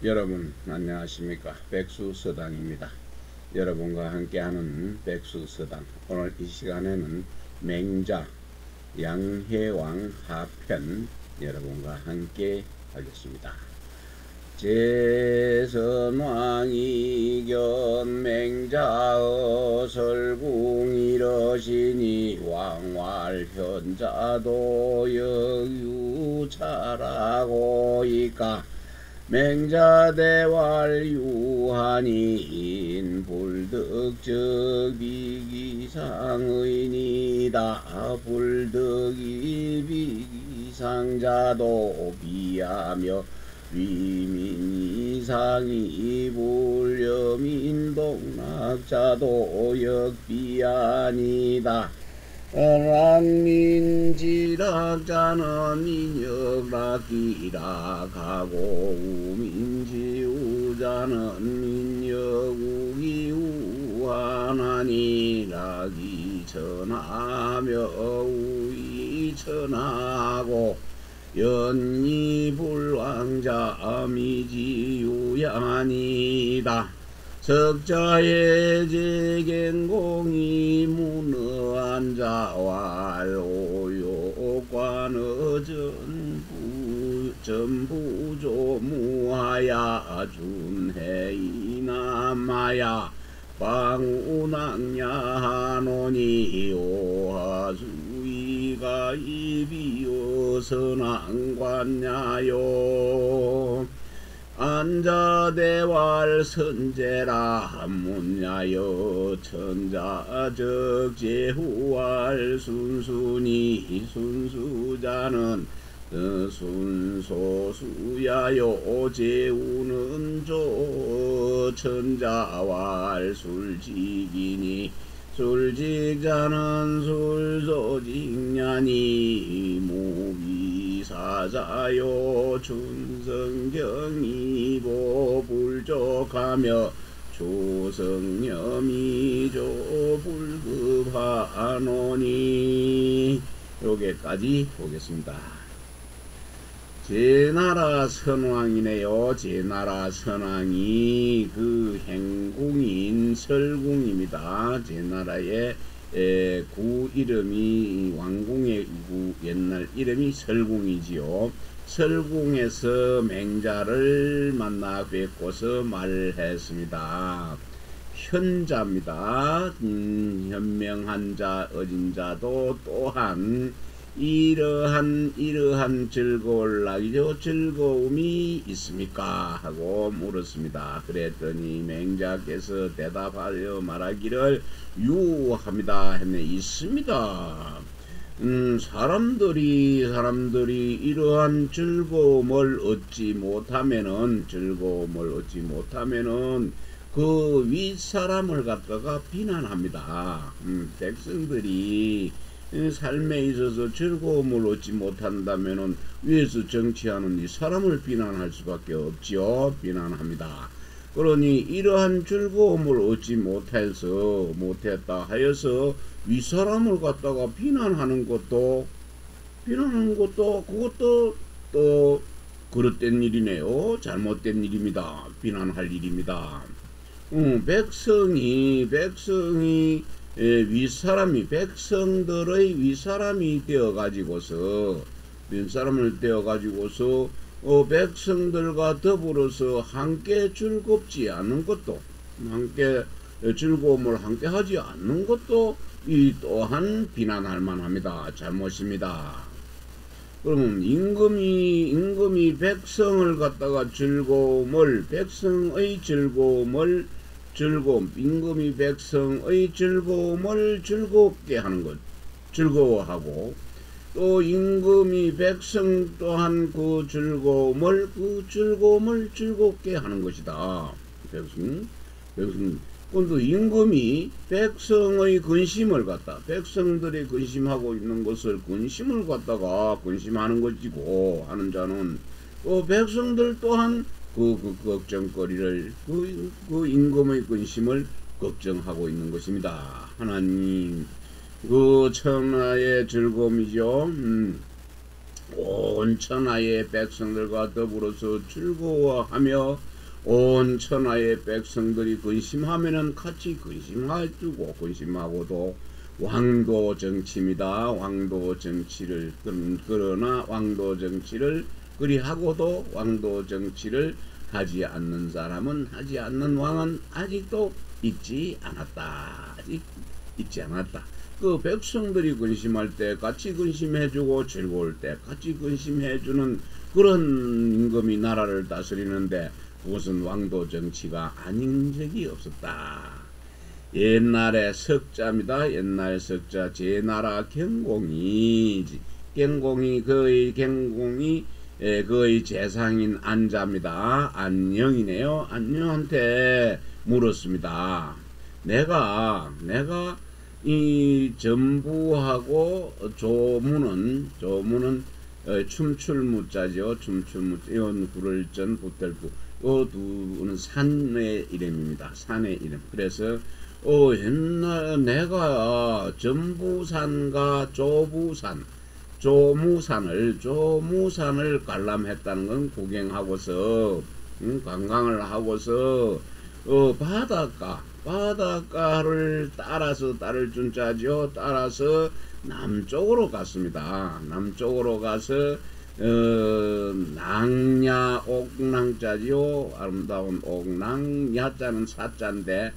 여러분 안녕하십니까? 백수서당입니다. 여러분과 함께하는 백수서당, 오늘 이 시간에는 맹자 양해왕 하편 여러분과 함께 하겠습니다. 제선왕이 견 맹자의 설궁 이러시니 왕활현자도 여유차라고 이까 맹자대왈 유한인 불덕적 비기상의니다. 불덕이 비기상자도 비하며 위민이상이 불려민동락자도 역비아니다. 랑민지락자는 민역락기락하고 우민지우자는 민역우기 우하나니 락이천하며 우이천하고 연이불왕자 미지유야니다. 석자의 제겐공이 문어한자왈 오욕관의 전부조무하야 준해이남하야 방운항야하노니 오하수이가 이비요 선왕관야요. 안자대왈 선제라 문야여 천자적 제후왈 순순히 순수자는 순소수야요 제우는 조 천자왈 술직이니 술직자는 술소직냐니 무기사자요 춘성경이보 불족하며 조성념이조 불급하노니. 여기까지 보겠습니다. 제나라 선왕이네요. 제나라 선왕이 그 행궁인 설궁입니다. 제나라의 구 이름이 왕궁의 구 옛날 이름이 설궁이지요. 설궁에서 맹자를 만나 뵙고서 말을 했습니다. 현자입니다. 현명한 자, 어진 자도 또한 이러한 즐거울 나기죠. 즐거움이 있습니까? 하고 물었습니다. 그랬더니 맹자께서 대답하여 말하기를 유합니다 했네. 있습니다. 사람들이 이러한 즐거움을 얻지 못하면은 그 윗사람을 갖다가 비난합니다. 백성들이 삶에 있어서 즐거움을 얻지 못한다면은 위에서 정치하는 이 사람을 비난할 수밖에 없지요. 비난합니다. 그러니 이러한 즐거움을 얻지 못했다 하여서 윗사람을 갖다가 비난하는 것도 그것도 또 그릇된 일이네요. 잘못된 일입니다. 비난할 일입니다. 백성이 백성들의 윗사람이 되어가지고서 백성들과 더불어서 함께 즐겁지 않는 것도, 함께 즐거움을 함께 하지 않는 것도 이 또한 비난할 만합니다. 잘못입니다. 그러면 임금이 백성을 갖다가 임금이 백성의 즐거움을 즐겁게 하는 것, 즐거워하고, 또 임금이 백성 또한 그 즐거움을 즐겁게 하는 것이다. 또 임금이 백성의 근심을 백성들이 근심하고 있는 것을 근심하는 것이고, 하는 자는 또 백성들 또한 그 걱정거리를 그 임금의 근심을 걱정하고 있는 것입니다. 하나님 그 천하의 즐거움이죠. 온 천하의 백성들과 더불어서 즐거워하며 온 천하의 백성들이 근심하면은 같이 근심해주고 근심하고도 왕도 정치입니다. 왕도 정치를 그러나 왕도 정치를 그리하고도 왕도 정치를 하지 않는 사람은 하지 않는 왕은 아직도 있지 않았다. 아직 있지 않았다. 그 백성들이 근심할 때 같이 근심해주고 즐거울 때 같이 근심해주는 그런 임금이 나라를 다스리는데 그것은 왕도 정치가 아닌 적이 없었다. 옛날에 석자입니다. 옛날 석자 제나라 경공이 거의 재상인 안자입니다. 안녕이네요. 안녕한테 물었습니다. 내가 이 전부하고 조문은 춤출무자죠. 춤출무자 이건 구를전 붙들부 이 두는 산의 이름입니다. 산의 이름. 그래서 옛날 내가 전부산과 조무산을 관람했다는 건 구경하고서 관광을 하고서 바닷가를 따라서 따를 준자죠. 따라서 남쪽으로 갔습니다. 남쪽으로 가서 낭야 옥낭자지요. 아름다운 옥낭 야자는 사자인데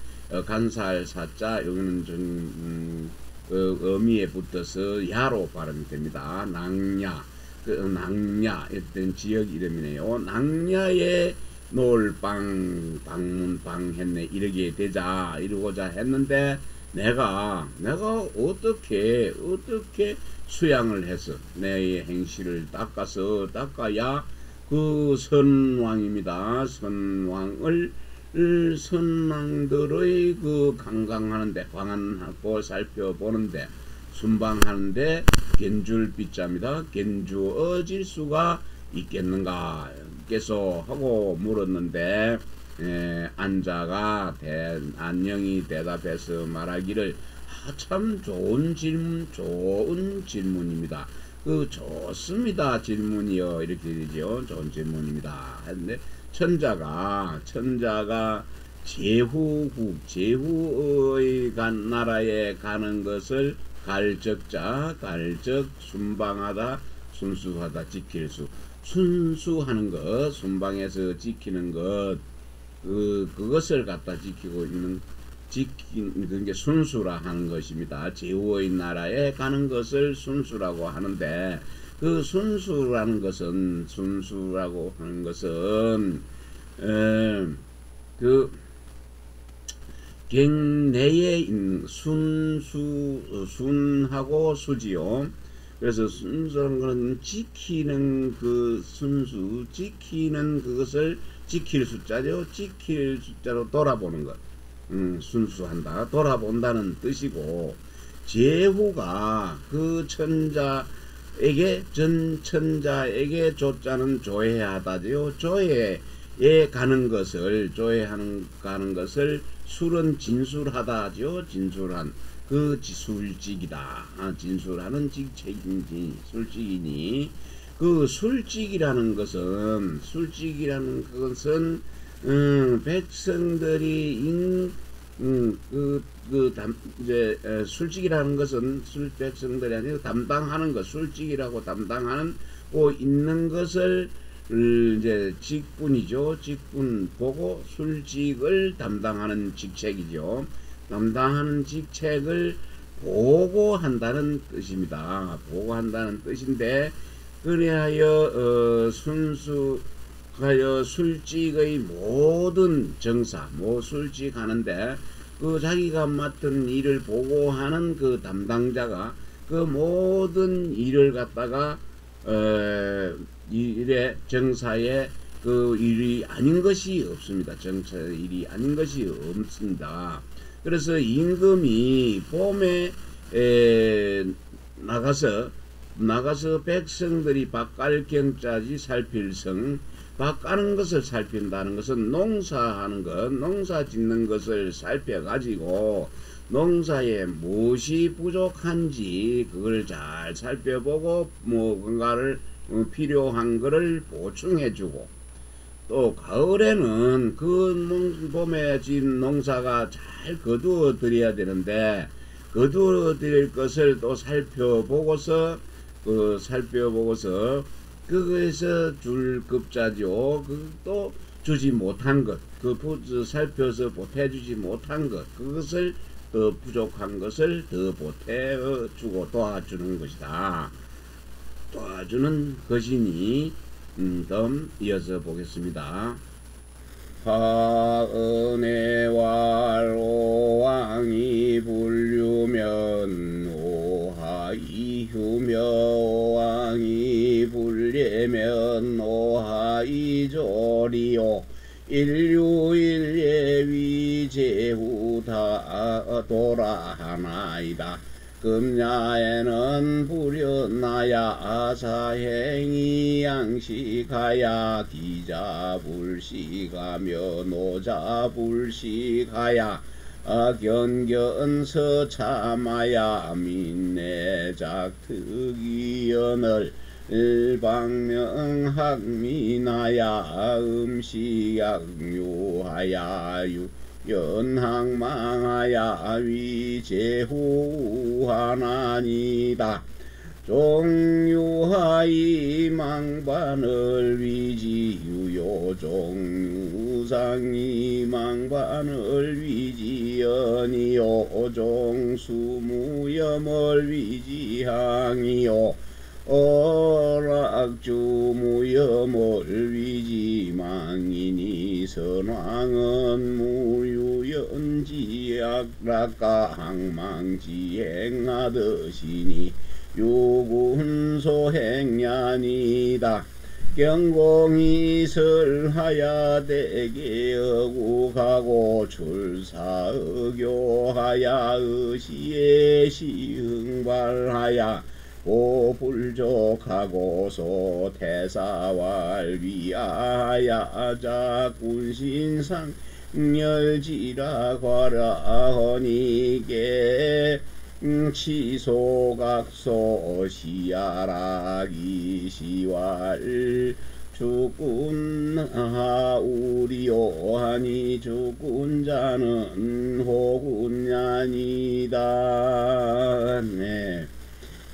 간살 사자 여기는 좀 어미에 붙어서 야로 발음이 됩니다. 낭야 낭야 어떤 지역 이름이네요. 낭야에 방문 했네. 이러고자 했는데 내가 어떻게 수양을 해서 내 행실을 닦아야 그 선왕입니다. 선왕들의 그 관광하는데 관한하고 살펴보는데 순방하는데 견줄비자입니다. 견주어질 수가 있겠는가 께서 하고 물었는데 안자가 안녕이 대답해서 말하기를 참 좋은 질문입니다. 좋습니다. 질문이요. 이렇게 되죠. 좋은 질문입니다. 했는데 천자가 제후의 나라에 가는 것을 갈적 순방하다 순수하다 지킬 수 순수하는 것 순방에서 지키는 것 그것을 갖다 지키고 있는 그게 순수라 하는 것입니다. 제후의 나라에 가는 것을 순수라고 하는데 그 순수라고 하는 것은 그 갱내에 있는 순하고 수지요. 그래서 순수한 것은 지키는 지키는 그것을 지킬 숫자죠. 지킬 숫자로 돌아보는 것. 순수한다. 돌아본다는 뜻이고, 제후가 그 천자에게 조자는 조회하다지요. 조회에 가는 것을 술은 진술하다죠. 진술한 그 술직이다. 진술하는 직책인지 술직이니 그 술직이라는 것은 백성들이 술직이라는 것은 백성들이 아니고 담당하는 것 술직이라고 담당하는 있는 것을 이제 직분이죠. 직분 보고 술직을 담당하는 직책이죠. 담당하는 직책을 보고한다는 뜻입니다. 보고한다는 뜻인데 그리하여 순수하여 술직의 모든 정사 술직하는데 그 자기가 맡은 일을 보고하는 그 담당자가 그 모든 일을 갖다가 일의 정사에 그 일이 아닌 것이 없습니다. 정사의 일이 아닌 것이 없습니다. 그래서 임금이 봄에 나가서 백성들이 밭 갈 경자지 살필성 밭 가는 것을 살핀다는 것은 농사하는 것 농사 짓는 것을 살펴가지고 농사에 무엇이 부족한지 그걸 잘 살펴보고 뭔가를 필요한 거를 보충해주고, 또 가을에는 그 봄에 진 농사가 잘 거두어 드려야 되는데, 거두어 드릴 것을 또 살펴보고서 그거에서 줄 급자죠. 또 주지 못한 것, 살펴서 보태주지 못한 것, 그것을 더 부족한 것을 더 보태주고 도와주는 것이다. 도와주는 것이니 다음 이어서 보겠습니다. 화은혜왈 오왕이 불류면 오하이휴며 오왕이 불례면 오하이조리요 인류일예위제후다 도라하나이다. 금야에는 불연나야 사행이 양식하야 기자불식하며 노자불식하야 견견서참하야 민내작특이연을 일방명학민하야 음식약류하야 연항망하야 위제후하나니다. 종유하이 망반을 위지유요 종유상이 망반을 위지연이요 종수무염을 위지항이요 어락주무염을 위지망이니 선왕은 무유연지악락강망지행하듯이니 유군소행야니다. 경공이설하야 대개어국하고 출사의교하야 의시에 시흥발하야 고불족하고소 태사왈 위하야 자군신상 열지라과라허니게 치소각소 시야라기시왈 주군하우리오하니 주군자는 호군야니다. 네.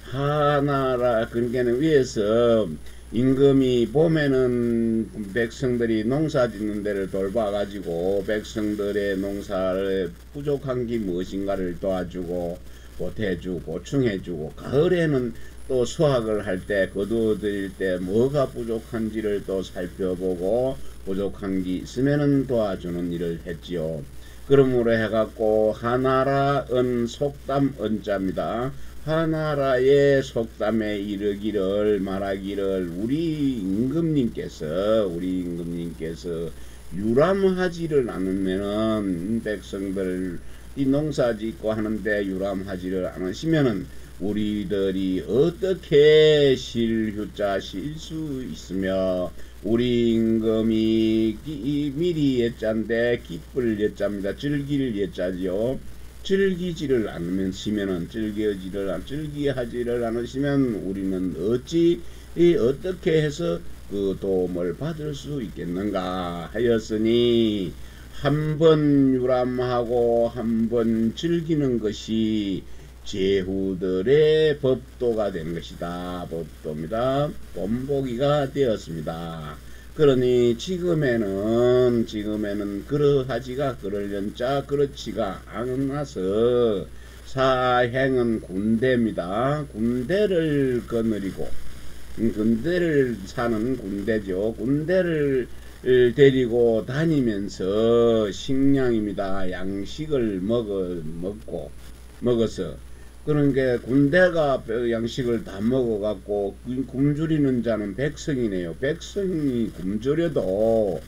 하나라. 그러니까는 위에서 임금이 봄에는 백성들이 농사 짓는 데를 돌봐가지고 백성들의 농사를 부족한 게 무엇인가를 도와주고 보태주고 보충해주고, 가을에는 또 수확을 할 때 거두어들일 때 뭐가 부족한지를 또 살펴보고 부족한 게 있으면은 도와주는 일을 했지요. 그러므로 해갖고 하나라 은 속담 은자입니다. 하나라의 속담에 이르기를 말하기를 우리 임금님께서 유람하지를 않으면은 백성들 이 농사 짓고 하는데 유람하지를 않으시면은 우리들이 어떻게 실휴자 실 수 있으며, 우리 임금이 미리 예자인데 기쁠 예자입니다. 즐길 예자지요. 즐기지를 않으시면은 즐기하지를 않으시면 우리는 어떻게 해서 그 도움을 받을 수 있겠는가 하였으니, 한번 유람하고 한번 즐기는 것이 제후들의 법도가 된 것이다. 법도입니다. 본보기가 되었습니다. 그러니 지금에는 그러하지가 그럴련자 그렇지가 않아서 사행은 군대입니다. 군대를 거느리고 군대를 사는 군대죠. 군대를 데리고 다니면서 식량입니다. 양식을 먹어서 그러니까 군대가 양식을 다 먹어갖고 굶주리는 자는 백성이네요. 백성이 굶주려도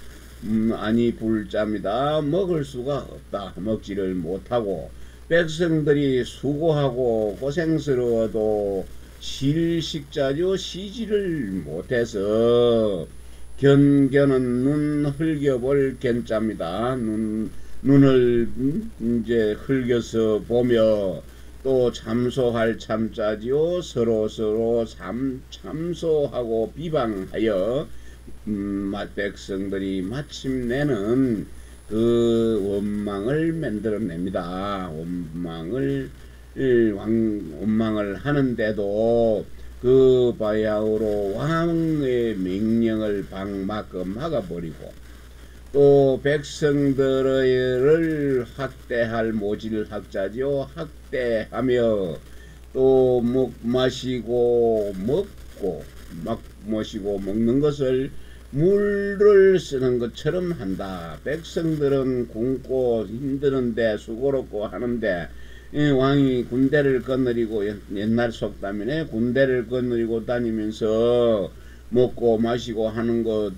아니 불자입니다. 먹을 수가 없다. 먹지를 못하고 백성들이 수고하고 고생스러워도 실식자죠. 쉬지를 못해서 견견은 눈 흘겨볼 견자입니다. 눈을 이제 흘겨서 보며 또 참소할 참자지요. 서로 참소하고 비방하여 백성들이 마침내는 그 원망을 만들어냅니다. 원망을 하는데도 그 바야흐로 왕의 명령을 막아버리고 또 백성들을 학대할 모질학자지요. 학대하며 또 마시고 먹는 것을 물을 쓰는 것처럼 한다. 백성들은 굶고 힘드는데 수고롭고 하는데 왕이 군대를 거느리고 옛날 속담이네. 군대를 거느리고 다니면서 먹고 마시고 하는 것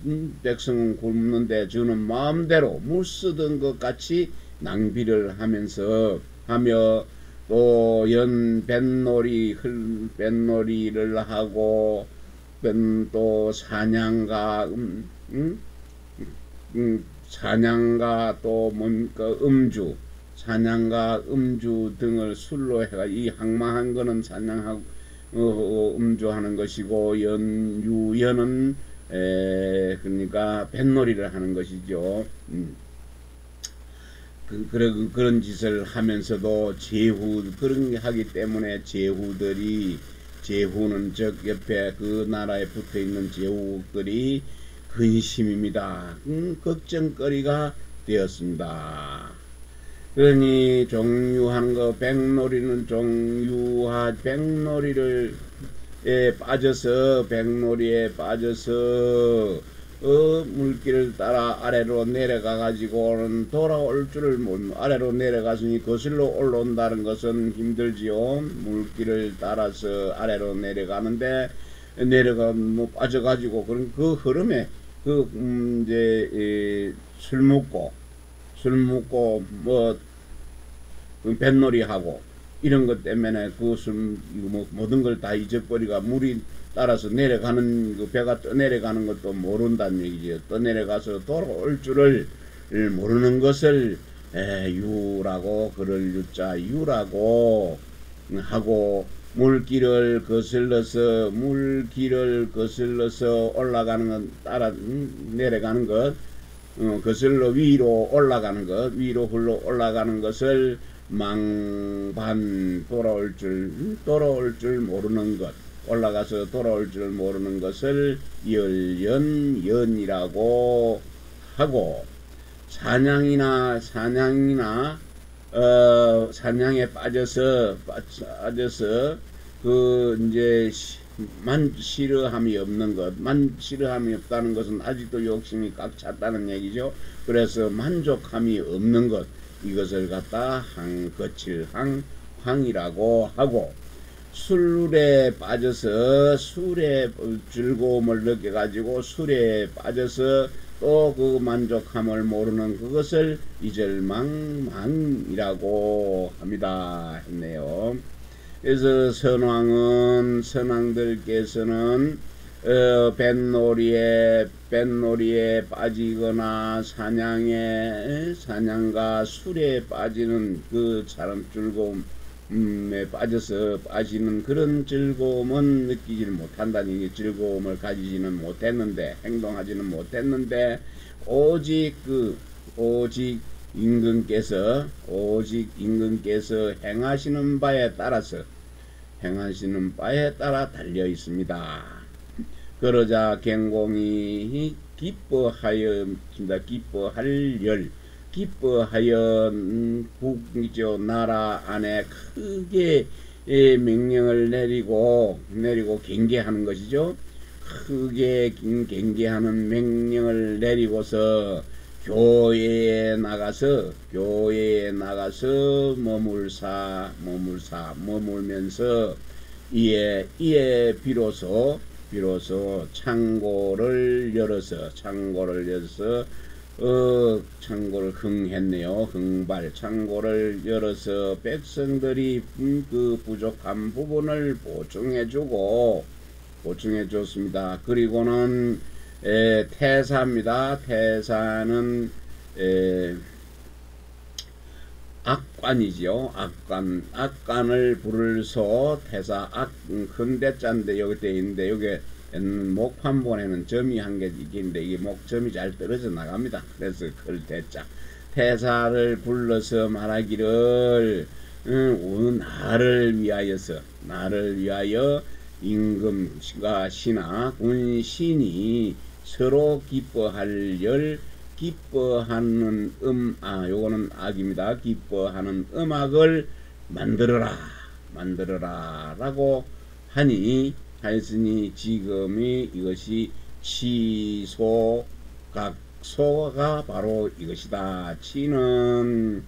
백성은 굶는데 저는 마음대로 물 쓰던 것 같이 낭비를 하며 또 뱃놀이를 하고 또 사냥과 또 사냥과 음주 등을 술로 해가 이 항마한 거는 사냥하고 음주하는 것이고 유연은 그러니까 뱃놀이를 하는 것이죠. 그런 짓을 하면서도 그런 게 하기 때문에 제후는 저 옆에 그 나라에 붙어 있는 제후들이 근심입니다. 걱정거리가 되었습니다. 그러니 종유하는 거 백놀이는 백놀이에 빠져서 물길을 따라 아래로 내려가 가지고는 돌아올 줄을 아래로 내려갔으니 거슬러 올라온다는 것은 힘들지요. 물길을 따라서 아래로 내려가는데 빠져 가지고 그런 그 흐름에 이제 술 먹고 뱃놀이하고 이런 것 때문에 모든 걸 다 잊어버리가 물이 따라서 내려가는 배가 떠내려가는 것도 모른다는 얘기죠. 떠내려가서 돌아올 줄을 모르는 것을 유라고 그럴 유라고 하고 물길을 거슬러서 올라가는 것 따라 내려가는 것 거슬러 위로 흘러 올라가는 것을 망반 돌아올 줄 모르는 것 올라가서 돌아올 줄 모르는 것을 연이라고 하고 사냥에 빠져서 이제 싫어함이 없다는 것은 아직도 욕심이 꽉 찼다는 얘기죠. 그래서 만족함이 없는 것 이것을 갖다 거칠항이라고 하고 술에 빠져서 술의 즐거움을 느껴가지고 술에 빠져서 또 그 만족함을 모르는 그것을 이절망이라고 합니다 했네요. 그래서 선왕들께서는 뱃놀이에 빠지거나 사냥과 술에 빠지는 그 사람 즐거움에 빠지는 그런 즐거움은 느끼지를 못한다는 얘기. 즐거움을 가지지는 못했는데 행동하지는 못했는데 오직 임금께서 행하시는 바에 따라 달려 있습니다. 그러자 경공이 기뻐하여 북이죠 나라 안에 크게 명령을 내리고 경계하는 것이죠. 크게 경계하는 명령을 내리고서 교회에 나가서 머물면서 이에 비로소 창고를 열어서 창고를 창고를 열어서 백성들이 그 부족한 부분을 보충해 줬습니다. 그리고는 태사입니다. 태사는 악관이지요. 악관을 부를소 태사 큰 대자인데 여기 돼 있는데 여기 목판본에는 점이 한 개 있는데 이게 목점이 잘 떨어져 나갑니다. 그래서 클 대자 태사를 불러서 말하기를 나를 위하여 임금과 신하 군신이 서로 기뻐하는 요거는 악입니다. 기뻐하는 음악을 만들어라 라고 하였으니 지금이 이것이 치소각소가 바로 이것이다. 치는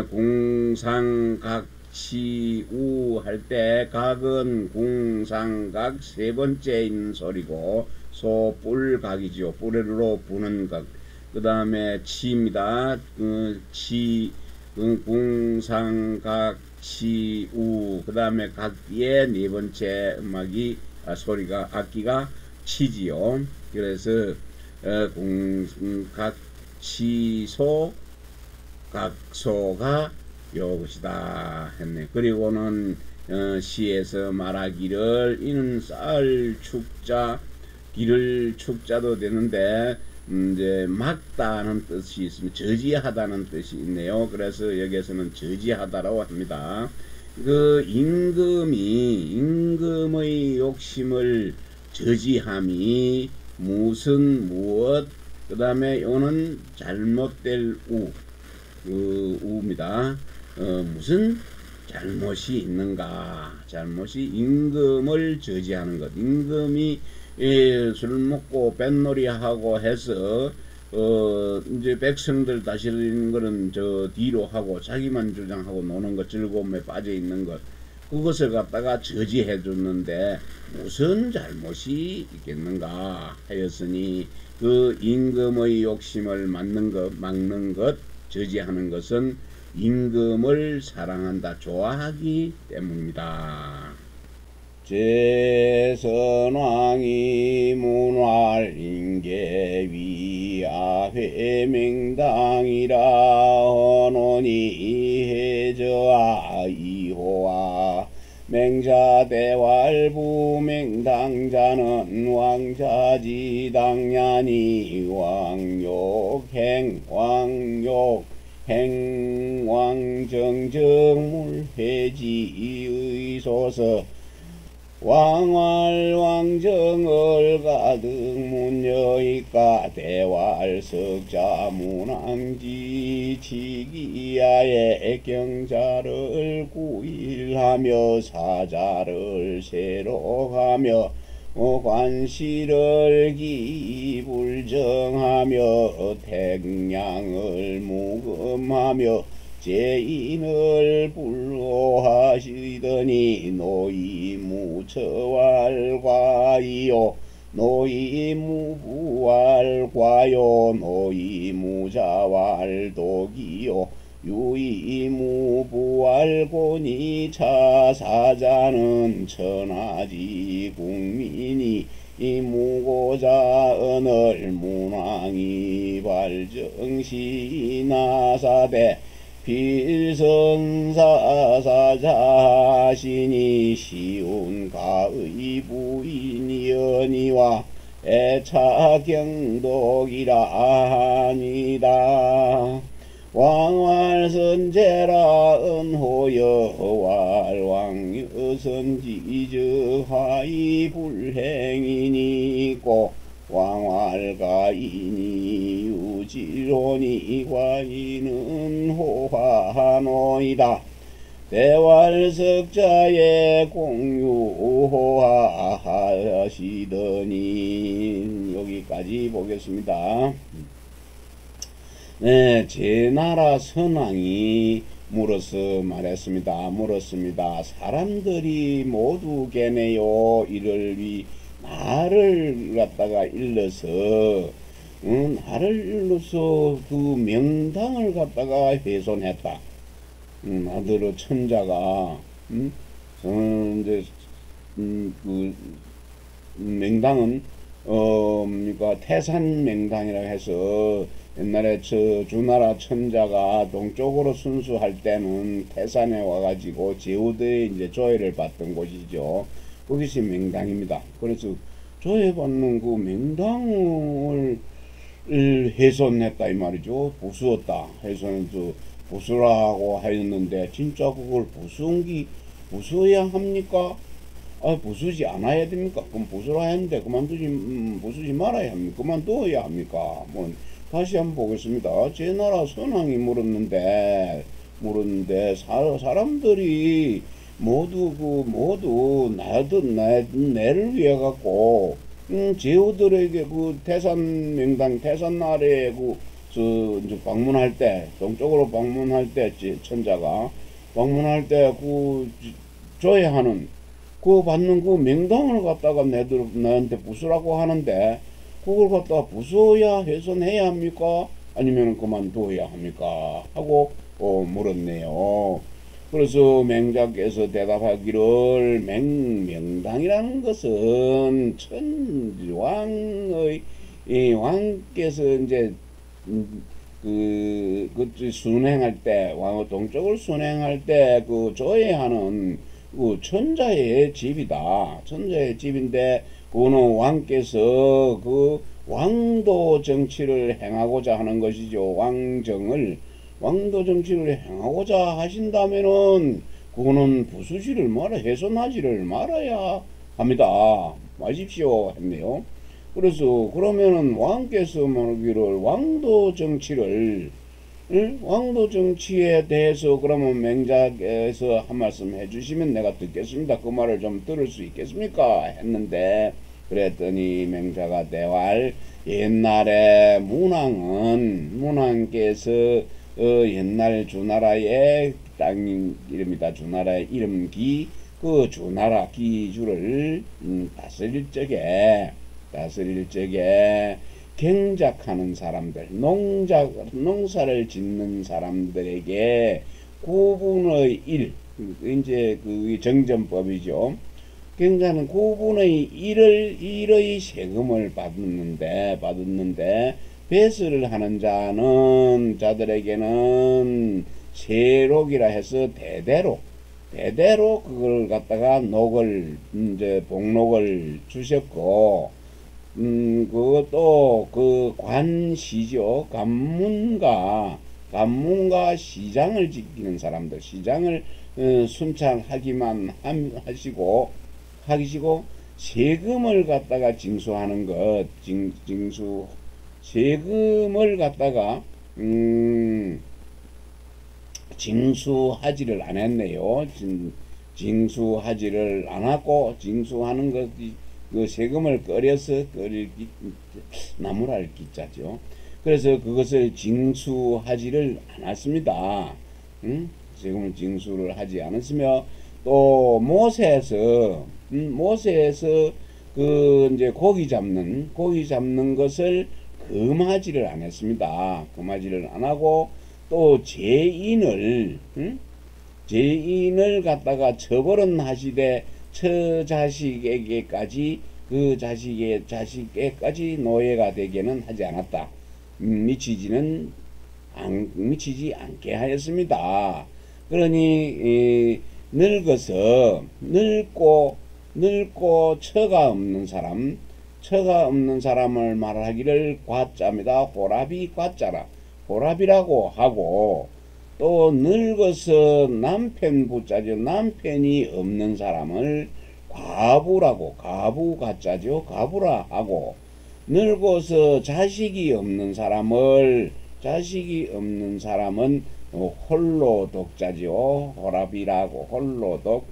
공상각치우 할 때 각은 공상각 세 번째인 소리고 소뿔각이지요. 뿔로 부는 각. 그 다음에 치입니다. 공상각치우 그 다음에 각기의 네 번째 음악이 소리가 악기가 치지요. 그래서 공각치소 각소가 요것이다 했네. 그리고는 시에서 말하기를 이는 쌀 축자 길을 축자도 되는데 이제 막다는 뜻이 있으면 저지하다는 뜻이 있네요. 그래서 여기에서는 저지하다라고 합니다. 그 임금의 욕심을 저지함이 무엇 그 다음에 요는 잘못될 우입니다. 무슨 잘못이 있는가? 잘못이 임금을 저지하는 것. 임금이 술 먹고 뱃놀이하고 해서 이제 백성들 다스리는 거는 저 뒤로 하고 자기만 주장하고 노는 것, 즐거움에 빠져 있는 것, 그것을 갖다가 저지해 줬는데 무슨 잘못이 있겠는가 하였으니 그 임금의 욕심을 막는 것, 저지하는 것은 임금을 사랑한다, 좋아하기 때문입니다. 제선왕이 문활인계 위아회 맹당이라 헌원이 해저아 이호와 맹자대활부 맹당자는 왕자지당냐니 왕욕행왕정정물회지의소서 왕활왕정을 가득 문여이까 대활석자 문왕지 치기야의 경자를 구일하며 사자를 세로하며 관시를 기불정하며 택량을 무금하며 제인을 불로하시더니 노이무처왈과이요 노이무부왈과요 노이무자왈독이요 유이무부왈고니차 사자는 천하지 국민이 이무고자 언을 문왕이 발정시 나사대 필선사사자신이 쉬운 가의 부인이여니와 애차경독이라 하니다. 왕활선제라 은호여 활왕여선지저하이 불행이니 있고 왕활가이니 유지론이 과이는 호화노이다. 대활석자의 공유하시더니 여기까지 보겠습니다. 네, 제 나라 선왕이 물었습니다. 사람들이 모두 개네요. 이를 위 나를 갖다가 일러서 그 명당을 갖다가 훼손했다. 나더러 천자가 이제 그 명당은 그러니까 태산 명당이라 해서 옛날에 주나라 천자가 동쪽으로 순수할 때는 태산에 와가지고 제후대에 이제 조회를 받던 곳이죠. 거기서 맹당입니다. 그래서 조회받는 그 맹당을 훼손했다 이 말이죠. 부수었다. 훼손해서 부수라고 하였는데 진짜 그걸 부수어야 합니까? 부수지 않아야 됩니까? 그럼 부수라 했는데 부수지 말아야 합니까? 그만둬야 합니까? 뭐 다시 한번 보겠습니다. 제 나라 선왕이 물었는데 사람들이 모두 내를 위해 갖고 제후들에게 그 태산 명당 태산 아래에 이제 방문할 때 동쪽으로 방문할 때 천자가 방문할 때 조회하는 받는 그 명당을 갖다가 나한테 부수라고 하는데 그걸 갖다가 부수어야 훼손해야 합니까? 아니면 그만둬야 합니까? 하고 물었네요. 그래서 맹자께서 대답하기를 명당이라는 것은 왕께서 이제 순행할 때 동쪽을 순행할 때 조회하는 천자의 집이다. 천자의 집인데 그거는 왕께서 왕도 정치를 행하고자 하는 것이죠. 왕도 정치를 행하고자 하신다면은 그거는 부수지를 훼손하지를 말아야 합니다. 마십시오 했네요. 그래서 그러면은 왕께서 말하기를 왕도 정치에 대해서 그러면 맹자께서 한 말씀 해주시면 내가 듣겠습니다. 그 말을 좀 들을 수 있겠습니까? 했는데 그랬더니 맹자가 대활 옛날에 문왕께서 옛날 주나라의 땅 이름이다. 주나라의 이름기 주나라 기주를 다스릴 적에 경작하는 사람들, 농사를 짓는 사람들에게 9분의 1, 이제 정전법이죠. 경작은 9분의 1의 세금을 받았는데, 배설을 하는 자들에게는 세록이라 해서 대대로 그걸 갖다가 복록을 주셨고, 그것도 관시죠. 관문과 시장을 지키는 사람들, 시장을 순찰하기만 하시고 세금을 갖다가 징수하는 것, 세금을 갖다가 징수하지를 않았네요. 징수하지를 않았고 징수하는 것이 세금을 나무랄 기자죠. 그래서 그것을 징수하지를 않았습니다. 세금을 징수를 하지 않았으며 또 모세에서 이제 고기 잡는 것을 금하지를 않았습니다. 금하지를 안 하고 또 죄인을 갖다가 처벌은 하시되 처자식에게까지 자식에게까지 노예가 되게는 하지 않았다. 미치지 않게 하였습니다. 그러니 늙고 처가 없는 사람을 말하기를 과자입니다. 호랍이라고 하고 또 늙어서 남편이 없는 사람을 과부라 하고 늙어서 자식이 없는 사람은 홀로독자죠. 호랍이라고 홀로독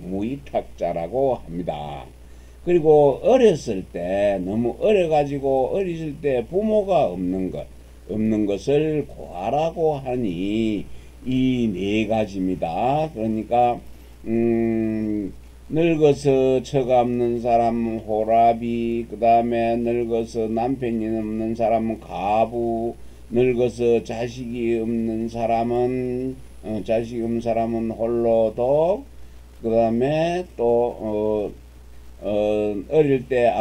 무이탁자라고 합니다. 그리고 어렸을 때 너무 어렸을 때 부모가 없는 것을 고아라고 하니 이 네 가지입니다. 그러니까 늙어서 처가 없는 사람은 호랍이, 그 다음에 늙어서 남편이 없는 사람은 가부, 늙어서 자식이 없는 사람은 홀로독, 그 다음에 또 어릴 때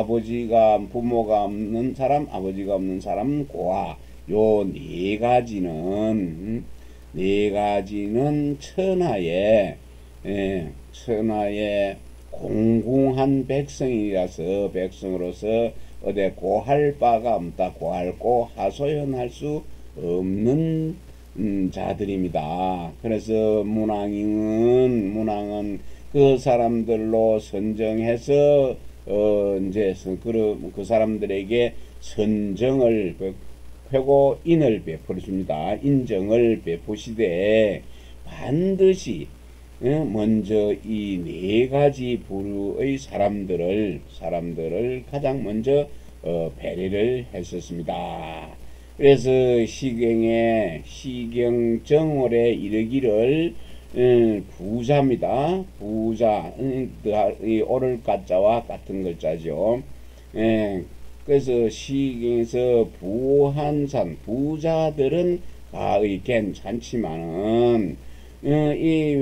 부모가 없는 사람, 아버지가 없는 사람, 고아. 요 네 가지는 천하의 공궁한 백성으로서 어디 고할 바가 없다. 고할고 하소연할 수 없는 자들입니다. 그래서 문왕은 그 사람들로 선정해서 이제 그 사람들에게 선정을 하고 인을 베풀어 줍니다. 인정을 베푸시되 반드시 먼저 이 네 가지 부류의 사람들을 가장 먼저 배려를 했었습니다. 그래서 시경정월에 이르기를 부자입니다. 부자, 이 오를 가자와 같은 글자죠. 그래서 시경에서 부한산, 부자들은 가의 괜찮지만은 이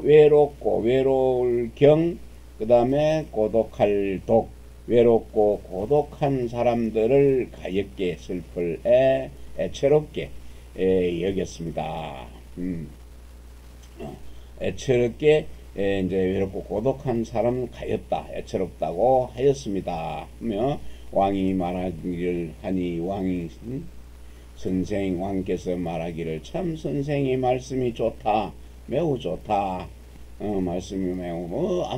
외로울 경, 그 다음에 고독할 독, 외롭고 고독한 사람들을 가엾게 슬플 애처롭게 여겼습니다. 애처롭게 이제 외롭고 고독한 사람을 가엾다, 애처롭다고 하였습니다. 하며 왕이 말하기를 하니 왕께서 말하기를 참 선생의 말씀이 좋다, 매우 좋다. 말씀이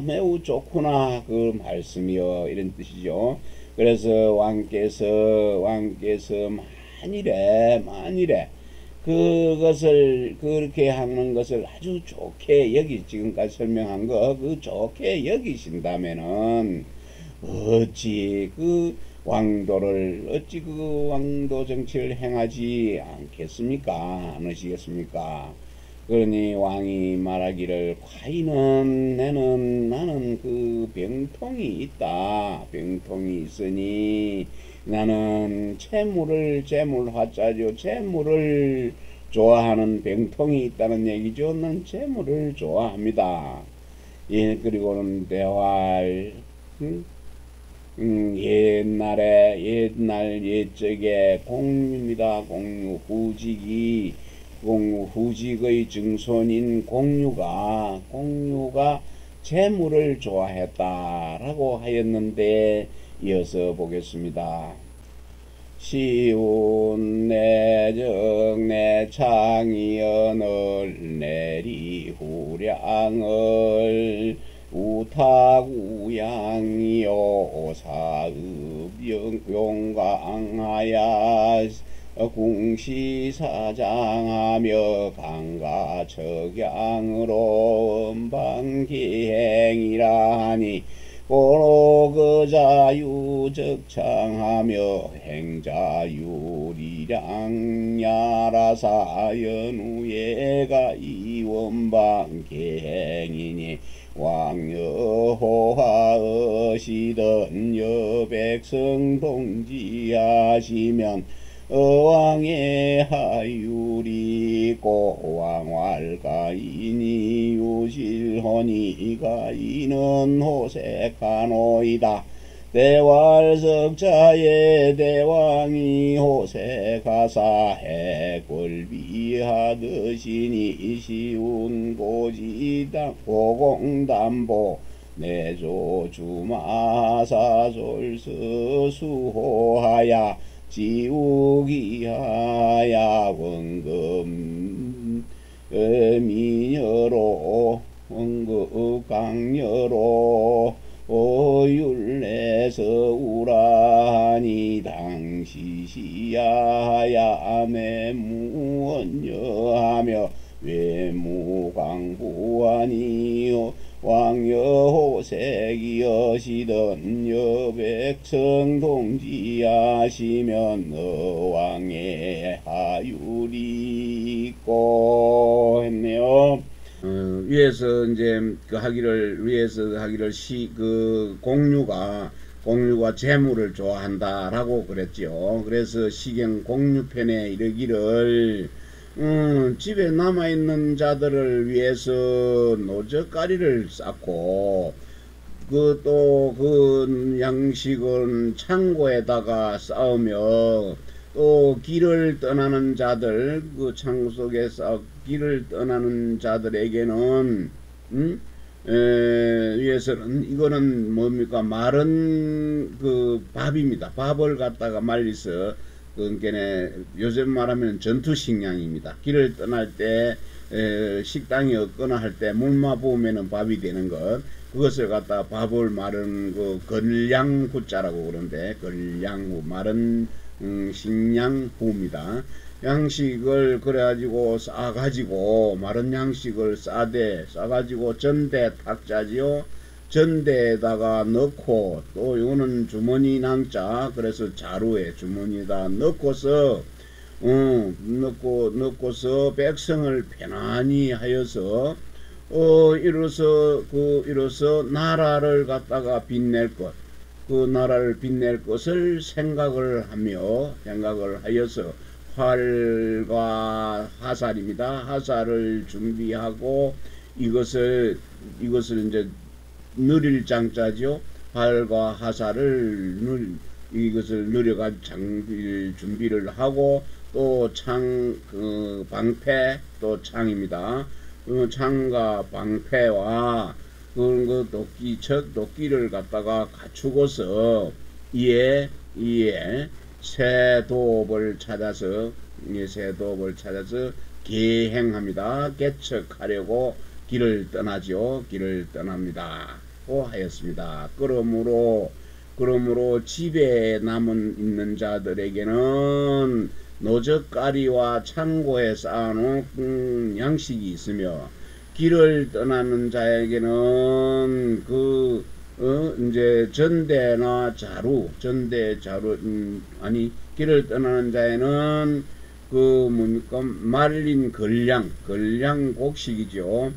매우 좋구나 그 말씀이요, 이런 뜻이죠. 그래서 왕께서 만일에 그것을 그렇게 하는 것을 아주 좋게 지금까지 설명한 거 좋게 여기신다면은 어찌 그 왕도 정치를 행하지 않겠습니까? 않으시겠습니까? 그러니 왕이 말하기를 과인은 나는 그 병통이 있으니 나는 재물을 좋아하는 병통이 있다는 얘기죠. 난 재물을 좋아합니다. 그리고는 대활 옛적에 공유입니다. 후직의 증손인 공유가 재물을 좋아했다라고 하였는데, 이어서 보겠습니다. 시운 내정 내창이언을 내리후량을 우타구양이요 사읍 용강하야 궁시사장하며 강가척양으로 음방기행이라 하니 고로 그 자유적창하며 행자유리량야라사연우예가 이원방기행이니 왕여호하으시던 여백성 동지하시면 어왕의 하유리 고왕활가이니 유실허니 가이는 호색하노이다. 대활석자의 대왕이 호색하사 해골비하듯이니 시운 고공담보 내조주마사솔스 수호하야 지우기하야 원금 미녀로 원급강녀로 오율내서 우라니 당시시야야 매무언여하며 외무광부하니요 왕여호색이여시던 여백성 동지하시면 어왕의 하율이 있고 했네요. 위에서 이제 하기를 공유가 재물을 좋아한다라고 그랬죠. 그래서 시경 공유편에 이르기를 집에 남아있는 자들을 위해서 노젓가리를 쌓고 그 또 그 양식은 창고에다가 쌓으며 또 길을 떠나는 자들 그 창고 속에 길을 떠나는 자들에게는 위해서는 이거는 뭡니까 마른 그 밥입니다. 밥을 갖다가 말려서 그러니까 요즘 말하면 전투식량입니다. 길을 떠날 때 식당이 없거나 할 때 물만 부으면 밥이 되는 것 그것을 갖다가 밥을 마른 그 건량후자라고 그러는데 건량후 마른 식량후입니다. 양식을 그래가지고 싸가지고 마른 양식을 싸가지고 전대 탁자지요. 전대에다가 넣고 또 이거는 주머니 낭자 그래서 자루에 주머니에다 넣고서 넣고서 백성을 편안히 하여서 이로써 나라를 갖다가 빛낼 것 그 나라를 빛낼 것을 생각을 하여서 활과 화살입니다. 화살을 준비하고 이것을 이제 느릴 장자죠. 활과 화살을 이것을 느려가 준비를 하고 또 방패 또 창입니다. 창과 방패와 그런 거 도끼를 갖다가 갖추고서 이에 새도업을 찾아서 계행합니다. 개척하려고 길을 떠나죠. 길을 떠납니다. 고 하였습니다. 그러므로 집에 있는 자들에게는 노젓가리와 창고에 쌓아놓은 양식이 있으며 길을 떠나는 자에게는 이제 전대나 자루 길을 떠나는 자에는 뭡니까 말린 걸량 곡식이죠.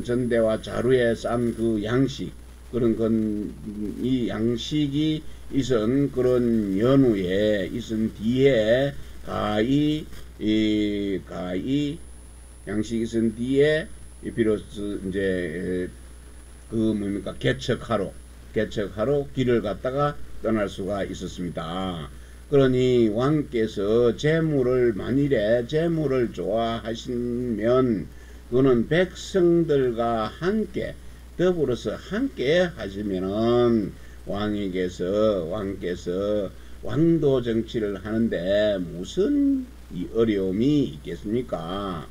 전대와 자루에 싼 그 양식 그런 건 이 양식이 있은 그런 연후에 있은 뒤에 가히 양식이 있은 뒤에 비로소 이제 뭡니까 개척하러 길을 갖다가 떠날 수가 있었습니다. 그러니 왕께서 만일에 재물을 좋아하시면 그는 백성들과 함께 더불어서 함께 하시면은 왕께서 왕도 정치를 하는데 무슨 어려움이 있겠습니까?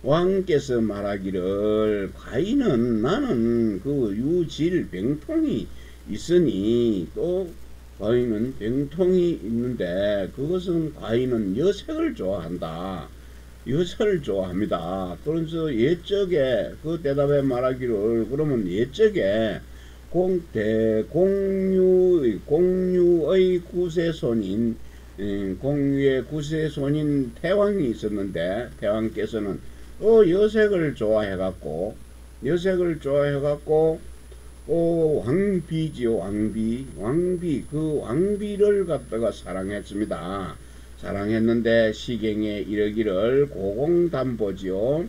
왕께서 말하기를 과인은 나는 그 유질 병통이 있으니 또 과인은 병통이 있는데 그것은 과인은 여색을 좋아한다. 여색을 좋아합니다. 그래서 옛적에 그 대답에 말하기를 그러면 옛적에 공유의 구세손인 공유의 구세손인 태왕이 있었는데 태왕께서는 여색을 좋아해갖고 왕비지요. 그 왕비를 갖다가 사랑했습니다. 사랑했는데 시경에 이르기를 고공담보지요.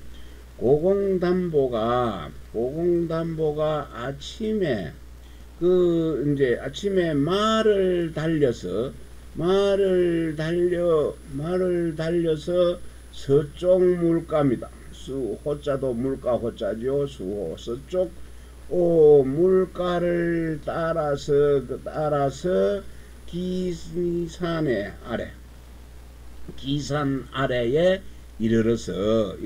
고공담보가 아침에 아침에 말을 달려서 서쪽 물가입니다. 호자도 물가 호자죠. 수호 서쪽 물가를 따라서 기산 아래에 이르러서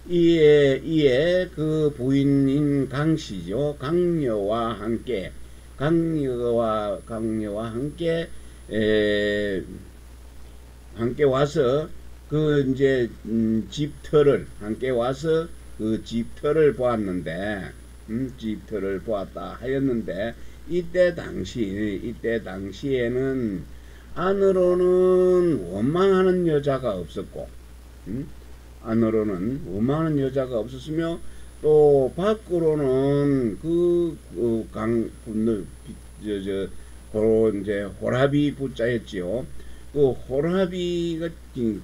이에 그 부인인 강씨죠. 강녀와 함께 와서 그 이제 집터를 함께 와서 그 집터를 보았는데 집터를 보았다 하였는데 이때 당시에는 안으로는 원망하는 여자가 없었고 없었으며 또 밖으로는 이제 호라비 부자였지요. 그 호라비가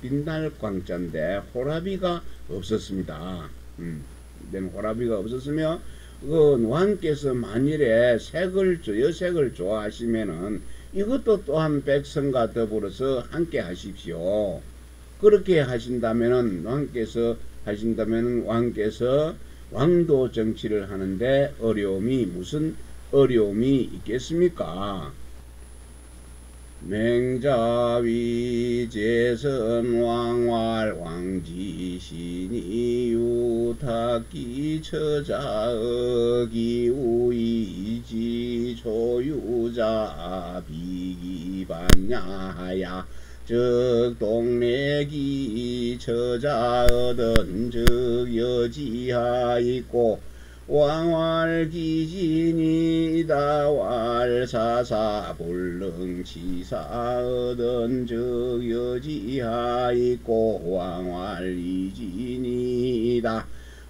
빛날 광자인데 호라비가 없었습니다. 호라비가 없었으며 그 왕께서 만일에 여색을 좋아하시면은 이것도 또한 백성과 더불어서 함께 하십시오. 그렇게 하신다면은 왕께서 왕도 정치를 하는데 무슨 어려움이 있겠습니까? 맹자위 제선 왕활 왕지신이 유탁기 처자의기 우이지 조유자 비기반야하야 즉 동래기 처자얻은 즉 여지하 있고 왕활기진이다 왈사사 볼릉치사얻은 즉 여지하 있고 왕활이진이다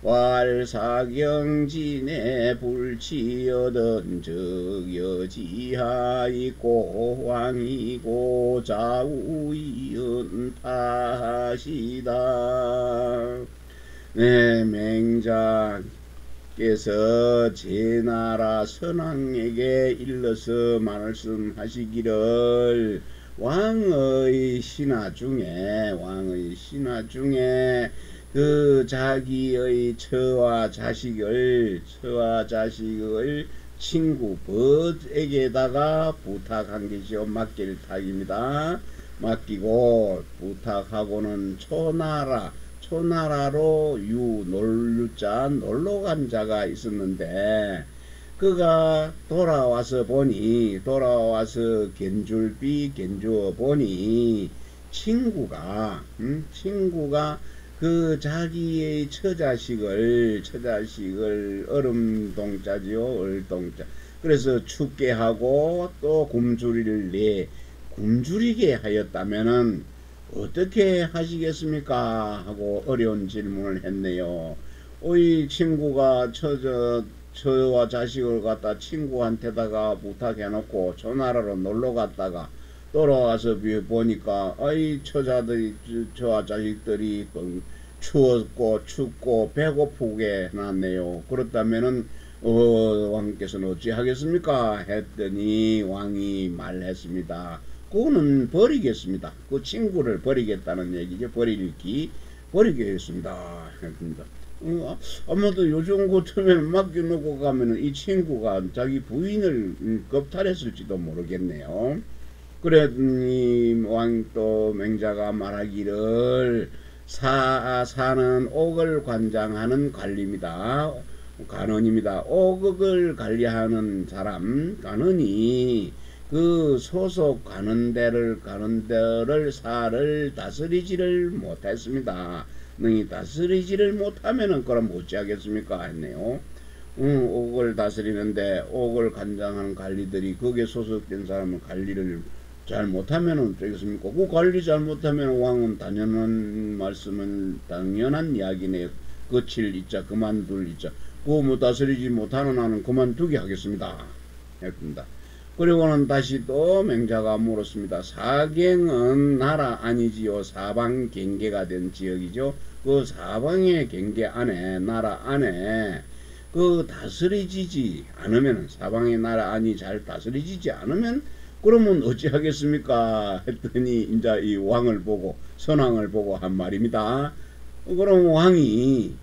왈사경진에 불치얻은 즉 여지하 있고 왕이고 좌우이은타시다. 네, 맹자께서 제 나라 선왕에게 일러서 말씀하시기를 왕의 신하 중에 그 자기의 처와 자식을 친구 벗에게다가 부탁한 것이요 맡길 탁입니다. 맡기고 부탁하고는 초나라로 놀루자 놀러간 자가 있었는데 그가 돌아와서 견주어 보니 친구가 그 자기의 처자식을 얼음동자지요, 얼동자. 그래서 춥게 하고 또 굶주리게 하였다면은 어떻게 하시겠습니까? 하고 어려운 질문을 했네요. 이 친구가 처와 자식을 갖다 친구한테다가 부탁해놓고 초나라로 놀러 갔다가 돌아와서 보니까 처와 자식들이 춥고 배고프게 났네요. 그렇다면은 왕께서는 어찌 하겠습니까? 했더니 왕이 말했습니다. 그거는 버리겠습니다. 그 친구를 버리겠다는 얘기죠. 버리겠습니다. 했습니다. 아마도 요즘 같으면 맡겨놓고 가면은 이 친구가 자기 부인을 겁탈했을지도 모르겠네요. 그랬더니 왕또 맹자가 말하기를 사는 옥을 관장하는 관원입니다. 옥을 관리하는 사람 관원이 그 소속 관원들을 사를 다스리지를 못했습니다. 너희 다스리지를 못하면은 그럼 어찌하겠습니까? 했네요. 옥을 다스리는데 옥을 관장하는 관리들이 거기에 소속된 사람은 관리를 잘 못하면은 어쩌겠습니까? 그 관리 잘 못하면 왕은 당연한 이야기네요. 거칠 있자 그만둘 있자. 그 다스리지 못하는 나는 그만두게 하겠습니다. 했습니다. 그리고는 다시 또 맹자가 물었습니다. 사경은 나라 아니지요. 사방 경계가 된 지역이죠. 그 사방의 경계 안에 나라 안에 그 다스리지지 않으면 사방의 나라 안이 잘 다스리지지 않으면 그러면 어찌하겠습니까? 했더니 이제 이 선왕을 보고 한 말입니다. 그럼 왕이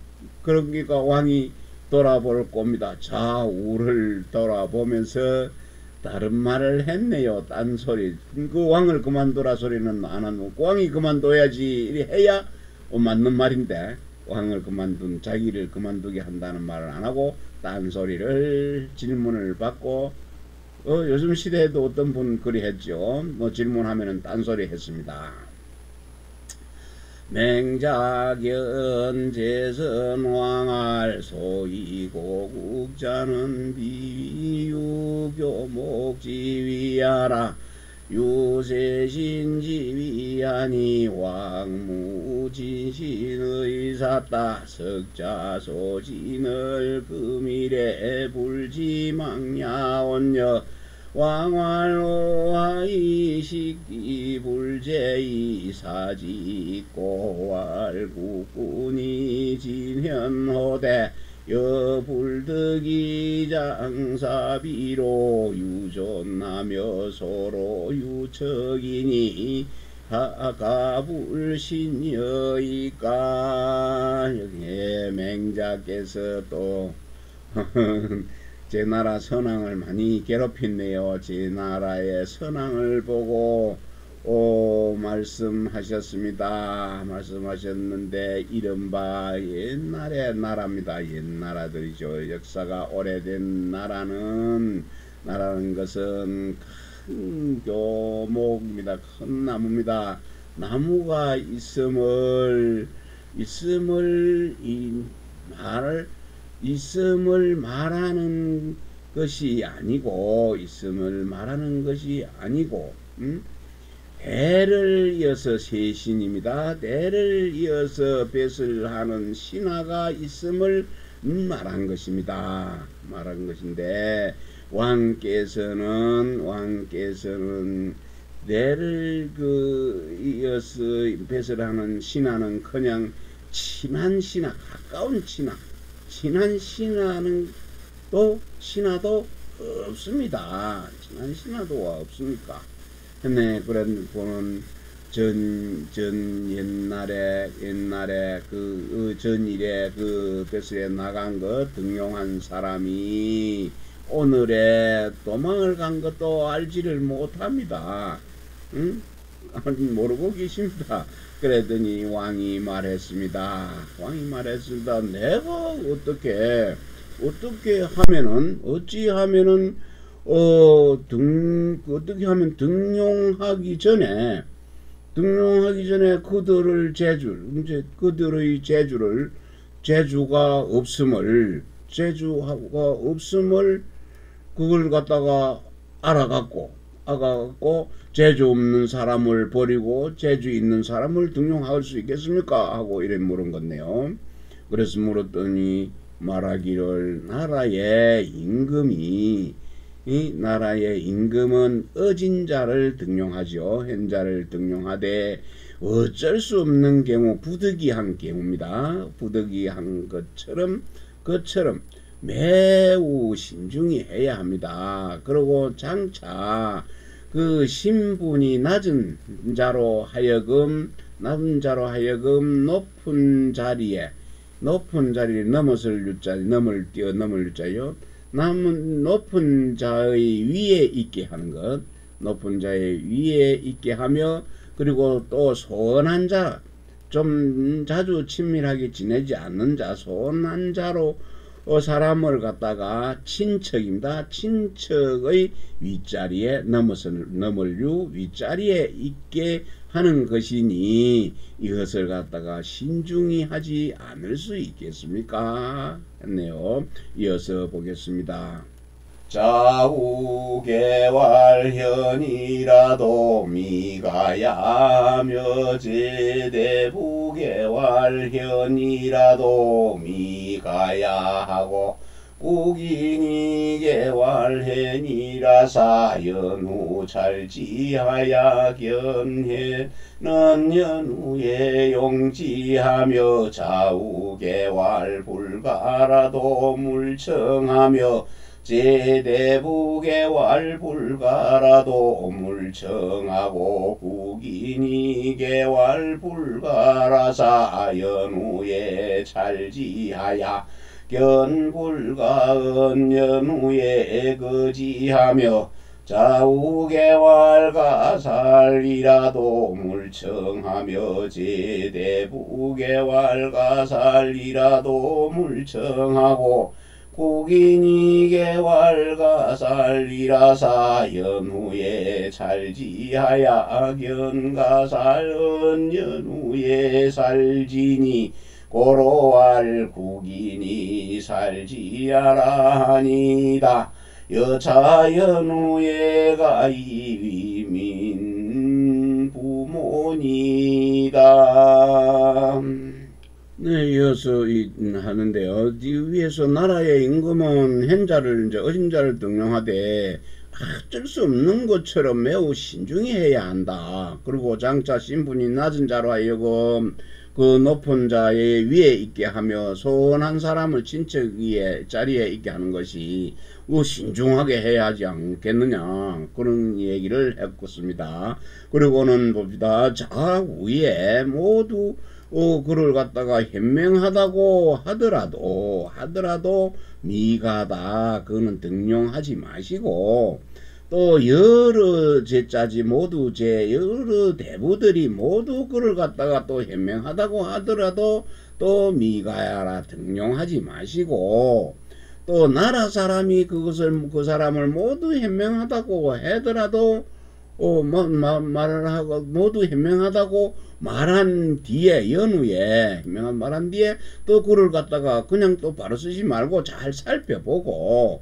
돌아볼 겁니다. 좌우를 돌아보면서 다른 말을 했네요. 딴소리. 그 왕을 그만두라 소리는 안 하고 왕이 그만둬야지 이리 해야 맞는 말인데 왕을 자기를 그만두게 한다는 말을 안 하고 딴소리를 질문을 받고 요즘 시대에도 어떤 분 그리 했죠. 질문하면은 딴소리 했습니다. 맹자견 제선 왕할 소위 고국자는 비유교목지위하라 유세신지위하니 왕무진신의 사따 석자소진을 금일에 불지망야원여 왕활로하이 식기 불제이 사지꼬 왈국군이 진현호대 여불득이 장사비로 유존하며 서로 유척이니 하가불신여이까. 여기에 맹자께서 또 제 나라 선왕을 많이 괴롭혔네요. 제 나라의 선왕을 보고 말씀하셨습니다. 말씀하셨는데 이른바 옛날의 나라입니다. 옛 나라들이죠. 역사가 오래된 나라는 것은 큰 묘목입니다. 큰 나무입니다. 나무가 있음을 말하는 것이 아니고 대를 이어서 세신입니다. 대를 이어서 뱃을 하는 신하가 있음을 말한 것입니다. 말한 것인데 왕께서는 대를 이어서 뱃을 하는 신하는 친한 신하, 가까운 친한 신하도 없습니다. 친한 신하도 없습니까? 네, 그런 보는 옛날에 전일에 뱃속에 나간 것 등용한 사람이 오늘에 도망을 간 것도 알지를 못합니다. 모르고 계십니다. 그랬더니 왕이 말했습니다. 내가 어떻게 하면은 등용하기 전에 그들의 재주가 없음을 그걸 갖다가 알아갖고 재주 없는 사람을 버리고 재주 있는 사람을 등용할 수 있겠습니까? 하고 이래 물은 건데요. 그래서 물었더니 말하기를 나라의 임금은 어진 자를 등용하죠. 현자를 등용하되 어쩔 수 없는 경우 부득이한 경우입니다. 부득이한 것처럼 매우 신중히 해야 합니다. 그리고 장차 그 신분이 낮은 자로 하여금 높은 자리에 넘을 유자요. 높은 자의 위에 있게 하는 것, 높은 자의 위에 있게 하며, 그리고 또 소원한 자, 좀 자주 친밀하게 지내지 않는 자, 소원한 자로 사람을 갖다가 친척입니다. 친척의 윗자리에 넘을 윗자리에 있게 하는 것이니 이것을 갖다가 신중히 하지 않을 수 있겠습니까? 했네요. 이어서 보겠습니다. 좌우개활현이라도 미가야하며 제대부개활현이라도 미가야하고 우기니 개활해니라 사연후 찰지하야 견해는 연후에 용지하며 좌우개활 불가라도 물청하며 제대부개활 불가라도 물청하고 국인이 개활 불가라 사연후에 찰지하야 견불가은 연후에 거지하며 좌우개활가살이라도 물청하며 제대부개활가살이라도 물청하고 국인이 개활가살이라사 연후에 찰지하야 견가살은 연후에 살지니 고로할 국인이 살지하라 하니다. 여차연후에가 이위민 부모니다. 네, 이어서 하는데요. 이 위에서 나라의 임금은 hen자를 이제 어신자를 등용하되 어쩔 수 없는 것처럼 매우 신중히 해야 한다. 그리고 장차 신분이 낮은 자로 하여금 그 높은 자의 위에 있게 하며 소원한 사람을 친척 위에 자리에 있게 하는 것이 신중하게 해야 하지 않겠느냐, 그런 얘기를 했습니다. 그리고는 봅시다. 좌우에 모두 그를 갖다가 현명하다고 하더라도 미가다, 그는 등용하지 마시고, 또 여러 제자지 모두 여러 대부들이 모두 그를 갖다가 또 현명하다고 하더라도 또 미가야라 등용하지 마시고, 또 나라 사람이 그 사람을 모두 현명하다고 하더라도 말을 하고 모두 현명하다고 말한 뒤에, 연후에 현명한 말한 뒤에 또 그를 갖다가 그냥 또 바로 쓰지 말고 잘 살펴서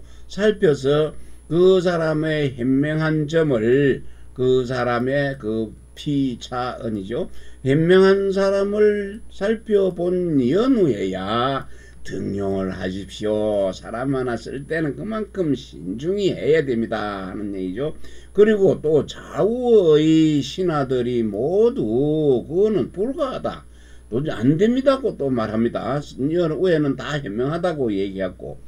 그 사람의 현명한 점을, 그 사람의 그 피차언이죠, 현명한 사람을 살펴본 연후에야 등용을 하십시오. 사람 하나 쓸 때는 그만큼 신중히 해야 됩니다 하는 얘기죠. 그리고 또 좌우의 신하들이 모두 그거는 불가하다, 도저히 안 됩니다고 또 말합니다. 위에는 다 현명하다고 얘기했고,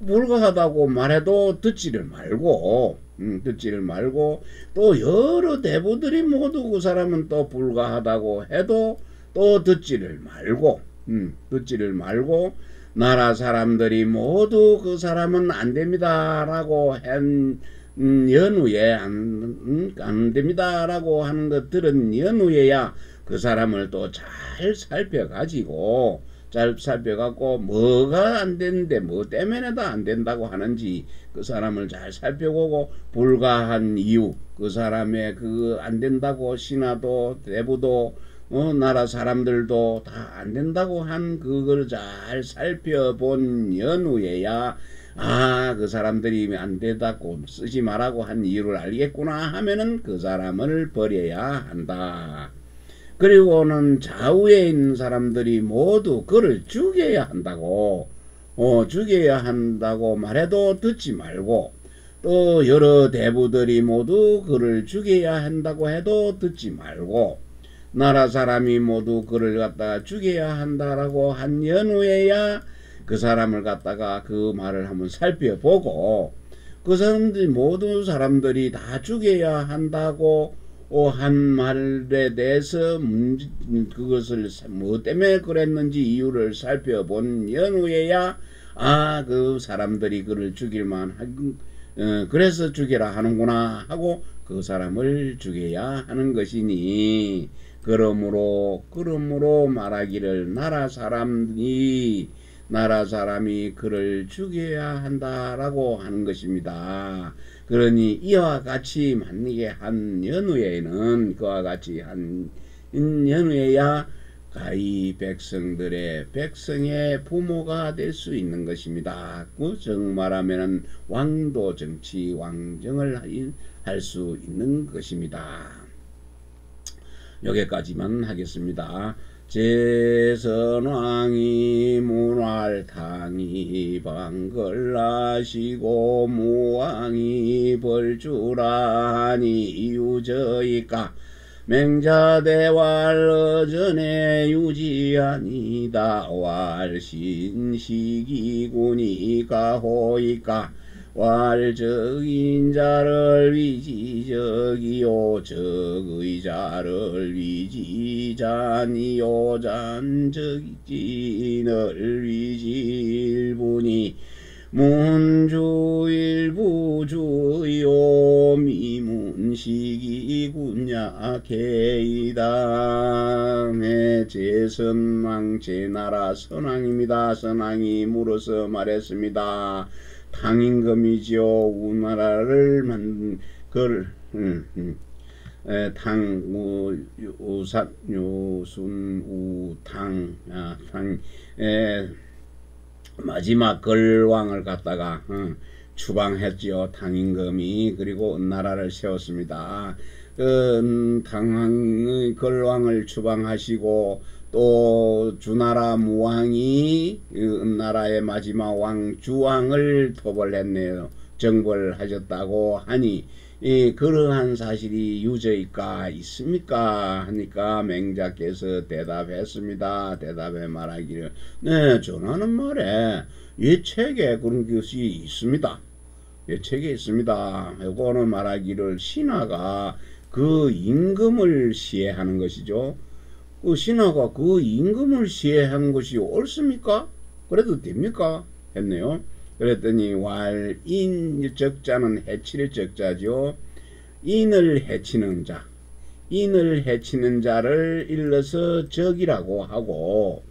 불가하다고 말해도 듣지를 말고 또 여러 대부들이 모두 그 사람은 또 불가하다고 해도 또 듣지를 말고 나라 사람들이 모두 그 사람은 안 됩니다 라고 한 연후에 안 됩니다 라고 하는 것 들은 연후에야 그 사람을 또 잘 살펴가지고 뭐가 안 되는데 뭐 때문에 다 안 된다고 하는지 그 사람을 잘 살펴보고, 불가한 이유, 그 사람의 그 안 된다고 신하도 대부도 나라 사람들도 다 안 된다고 한 그걸 잘 살펴본 연후에야 그 사람들이 안 된다고 쓰지 말라고 한 이유를 알겠구나 하면은 그 사람을 버려야 한다. 그리고는 좌우에 있는 사람들이 모두 그를 죽여야 한다고 말해도 듣지 말고, 또 여러 대부들이 모두 그를 죽여야 한다고 해도 듣지 말고, 나라 사람이 모두 그를 갖다가 죽여야 한다라고 한 연후에야 그 사람을 갖다가 그 말을 한번 살펴보고, 그 사람들이 모든 사람들이 다 죽여야 한다고 한 말에 대해서 그것을 뭐 때문에 그랬는지 이유를 살펴본 연후에야 그 사람들이 그를 죽일만 그래서 죽여라 하는구나 하고 그 사람을 죽여야 하는 것이니, 그러므로 말하기를 나라 사람이 그를 죽여야 한다라고 하는 것입니다. 그러니 이와 같이 만약에 한 연후에는 그와 같이 한 연후에야 가히 백성의 부모가 될 수 있는 것입니다. 그 정말하면은 왕도 정치 왕정을 할 수 있는 것입니다. 여기까지만 하겠습니다. 제선왕이 문활탕이 방걸하시고 무왕이 벌주라니 유저이까 맹자대왈 어전에 유지하니다 왈신시기군이 가호이까 왈적인자를 위지적이요 적의자를 위지자니요 잔적진을 위지일분이 문주일부주요 미문시기군야케이다. 제선왕 제나라 선왕입니다. 선왕이 물어서 말했습니다. 탕임금이지요. 우나라를 만든 마지막 걸왕을 갖다가 추방했지요. 탕임금이. 그리고 은나라를 세웠습니다. 그 걸왕을 추방하시고 또 주나라 무왕이 은나라의 마지막 왕 주왕을 토벌했네요. 정벌하셨다고 하니 그러한 사실이 유저일까 있습니까? 하니까 맹자께서 대답했습니다. 대답해 말하기를 네, 전하는 말에 예책에 그런 것이 있습니다. 예책에 있습니다. 요거는 말하기를 신하가 그 임금을 시해하는 것이죠. 그 신하가 그 임금을 시해한 것이 옳습니까? 그래도 됩니까? 했네요. 그랬더니 왈인 적자는 해칠 적자죠. 인을 해치는 자, 인을 해치는 자를 일러서 적이라고 하고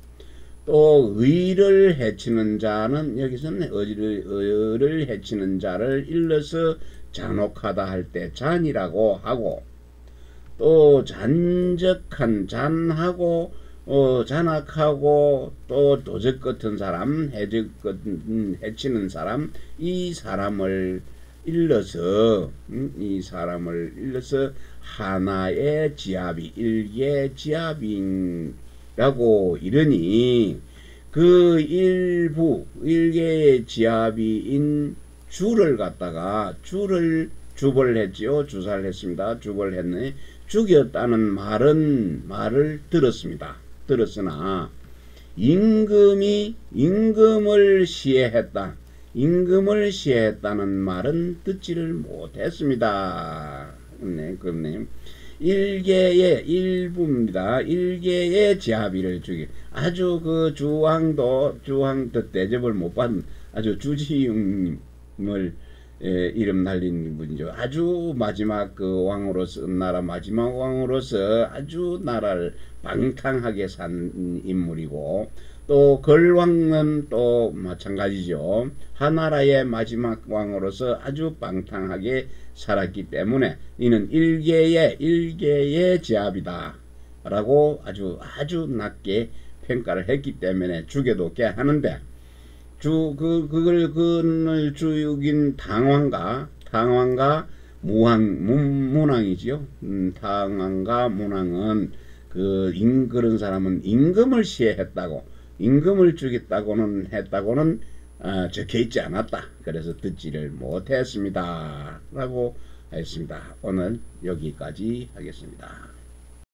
또 의를 해치는 자는 여기서는 의를 해치는 자를 일러서 잔혹하다 할 때 잔이라고 하고 또 잔적한 잔하고 잔악하고 또 도적 같은 사람 해치는 사람 이 사람을 일러서 하나의 지압이 일개 지압이라고 이르니 그 일개의 지압이인 주를 갖다가 주를 주벌했지요. 주사를 했습니다. 주벌했네. 죽였다는 말을 들었습니다. 들었으나 임금을 시해했다. 임금을 시해했다는 말은 듣지를 못했습니다. 네, 그렇네. 일개의 일부입니다. 일개의 지아비를 죽이 아주 그 주왕도 대접을 못 받은 아주 주지웅님을 이름 날린 분이죠. 아주 마지막 그 왕으로서 나라 마지막 왕으로서 아주 나라를 방탕하게 산 인물이고 또 걸왕은 또 마찬가지죠. 하나라의 마지막 왕으로서 아주 방탕하게 살았기 때문에 이는 일개의 제압이다 라고 아주 낮게 평가를 했기 때문에 죽여도 꽤 하는데 그걸 죽인 당왕과 문왕이지요. 당왕과 문왕은 그런 사람은 임금을 시해했다고, 임금을 죽였다고는 적혀 있지 않았다. 그래서 듣지를 못했습니다. 라고 했습니다. 오늘 여기까지 하겠습니다.